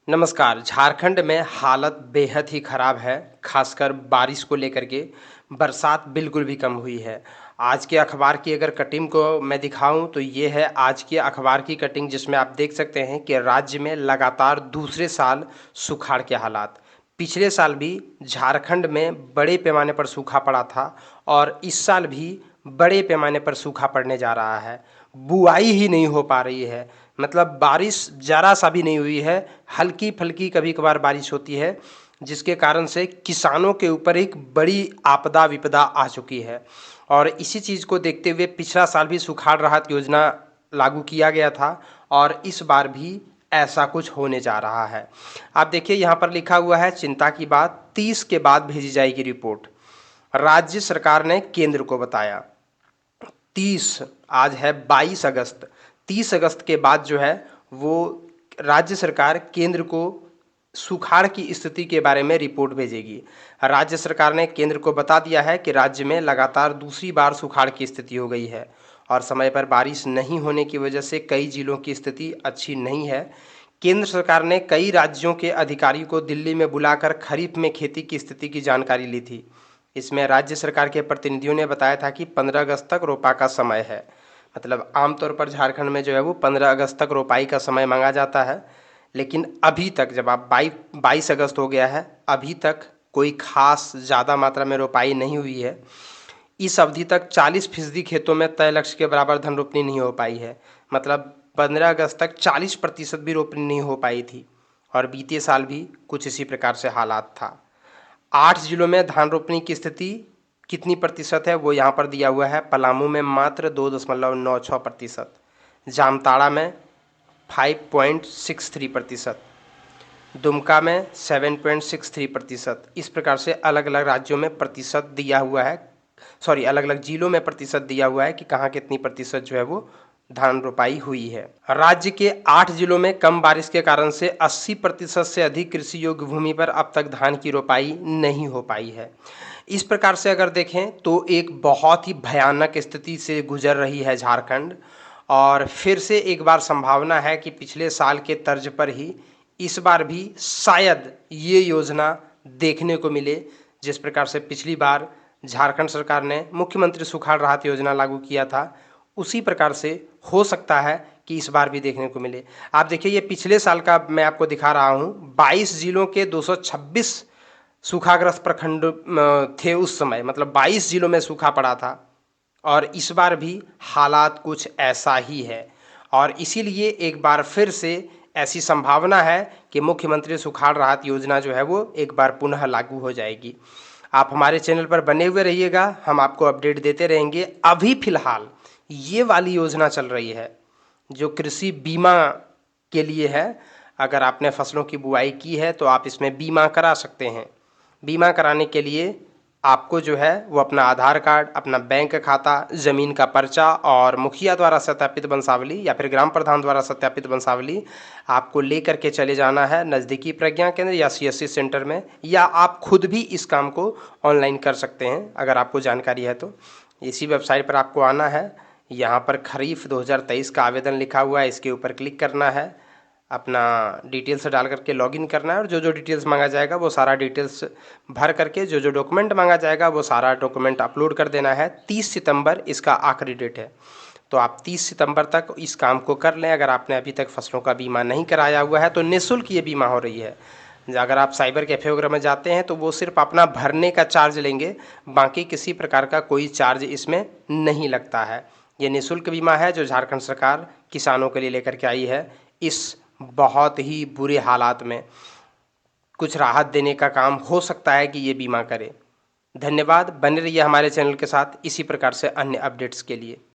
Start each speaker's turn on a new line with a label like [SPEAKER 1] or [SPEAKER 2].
[SPEAKER 1] नमस्कार। झारखंड में हालत बेहद ही ख़राब है, खासकर बारिश को लेकर के। बरसात बिल्कुल भी कम हुई है। आज के अखबार की अगर कटिंग को मैं दिखाऊं तो ये है आज के अखबार की कटिंग, जिसमें आप देख सकते हैं कि राज्य में लगातार दूसरे साल सुखाड़ के हालात। पिछले साल भी झारखंड में बड़े पैमाने पर सूखा पड़ा था और इस साल भी बड़े पैमाने पर सूखा पड़ने जा रहा है। बुआई ही नहीं हो पा रही है, मतलब बारिश ज़रा सा भी नहीं हुई है। हल्की फल्की कभी कभार बारिश होती है, जिसके कारण से किसानों के ऊपर एक बड़ी आपदा विपदा आ चुकी है। और इसी चीज़ को देखते हुए पिछला साल भी सुखाड़ राहत योजना लागू किया गया था और इस बार भी ऐसा कुछ होने जा रहा है। आप देखिए यहाँ पर लिखा हुआ है, चिंता की बात, 30 के बाद भेजी जाएगी रिपोर्ट। राज्य सरकार ने केंद्र को बताया 30, आज है 22 अगस्त, 30 अगस्त के बाद जो है वो राज्य सरकार केंद्र को सुखाड़ की स्थिति के बारे में रिपोर्ट भेजेगी। राज्य सरकार ने केंद्र को बता दिया है कि राज्य में लगातार दूसरी बार सुखाड़ की स्थिति हो गई है और समय पर बारिश नहीं होने की वजह से कई जिलों की स्थिति अच्छी नहीं है। केंद्र सरकार ने कई राज्यों के अधिकारियों को दिल्ली में बुलाकर खरीफ में खेती की स्थिति की जानकारी ली थी। इसमें राज्य सरकार के प्रतिनिधियों ने बताया था कि 15 अगस्त तक रोपा का समय है। मतलब आमतौर पर झारखंड में जो है वो 15 अगस्त तक रोपाई का समय मांगा जाता है, लेकिन अभी तक जब आप 22 अगस्त हो गया है, अभी तक कोई खास ज़्यादा मात्रा में रोपाई नहीं हुई है। इस अवधि तक 40% खेतों में तय लक्ष्य के बराबर धन रोपनी नहीं हो पाई है। मतलब 15 अगस्त तक 40% भी रोपनी नहीं हो पाई थी और बीते साल भी कुछ इसी प्रकार से हालात था। 8 जिलों में धान रोपनी की स्थिति कितनी प्रतिशत है वो यहाँ पर दिया हुआ है। पलामू में मात्र 2.96%, जामताड़ा में 5.63%, दुमका में 7.63%। इस प्रकार से अलग अलग राज्यों में प्रतिशत दिया हुआ है, अलग अलग जिलों में प्रतिशत दिया हुआ है कि कहाँ कितनी प्रतिशत जो है वो धान रोपाई हुई है। राज्य के 8 जिलों में कम बारिश के कारण से 80% से अधिक कृषि योग्य भूमि पर अब तक धान की रोपाई नहीं हो पाई है। इस प्रकार से अगर देखें तो एक बहुत ही भयानक स्थिति से गुजर रही है झारखंड, और फिर से एक बार संभावना है कि पिछले साल के तर्ज पर ही इस बार भी शायद ये योजना देखने को मिले। जिस प्रकार से पिछली बार झारखंड सरकार ने मुख्यमंत्री सुखाड़ राहत योजना लागू किया था, उसी प्रकार से हो सकता है कि इस बार भी देखने को मिले। आप देखिए ये पिछले साल का मैं आपको दिखा रहा हूँ, 22 जिलों के 226 सूखाग्रस्त प्रखंड थे उस समय, मतलब 22 जिलों में सूखा पड़ा था और इस बार भी हालात कुछ ऐसा ही है। और इसीलिए एक बार फिर से ऐसी संभावना है कि मुख्यमंत्री सुखाड़ राहत योजना जो है वो एक बार पुनः लागू हो जाएगी। आप हमारे चैनल पर बने हुए रहिएगा, हम आपको अपडेट देते रहेंगे। अभी फिलहाल ये वाली योजना चल रही है जो कृषि बीमा के लिए है। अगर आपने फसलों की बुआई की है तो आप इसमें बीमा करा सकते हैं। बीमा कराने के लिए आपको जो है वो अपना आधार कार्ड, अपना बैंक खाता, ज़मीन का पर्चा और मुखिया द्वारा सत्यापित वंशावली या फिर ग्राम प्रधान द्वारा सत्यापित वंशावली आपको ले करके चले जाना है नज़दीकी प्रज्ञा केंद्र या CSC सेंटर में, या आप खुद भी इस काम को ऑनलाइन कर सकते हैं अगर आपको जानकारी है तो। इसी वेबसाइट पर आपको आना है, यहाँ पर खरीफ 2023 का आवेदन लिखा हुआ है, इसके ऊपर क्लिक करना है, अपना डिटेल्स डाल करके लॉगिन करना है और जो जो डिटेल्स मांगा जाएगा वो सारा डिटेल्स भर करके जो जो डॉक्यूमेंट मांगा जाएगा वो सारा डॉक्यूमेंट अपलोड कर देना है। 30 सितंबर इसका आखिरी डेट है, तो आप 30 सितंबर तक इस काम को कर लें। अगर आपने अभी तक फसलों का बीमा नहीं कराया हुआ है तो निःशुल्क ये बीमा हो रही है। अगर आप साइबर कैफ़े वगैरह में जाते हैं तो वो सिर्फ अपना भरने का चार्ज लेंगे, बाकी किसी प्रकार का कोई चार्ज इसमें नहीं लगता है। ये निःशुल्क बीमा है जो झारखंड सरकार किसानों के लिए लेकर के आई है। इस बहुत ही बुरे हालात में कुछ राहत देने का काम हो सकता है कि ये बीमा करे। धन्यवाद, बने रहिए हमारे चैनल के साथ इसी प्रकार से अन्य अपडेट्स के लिए।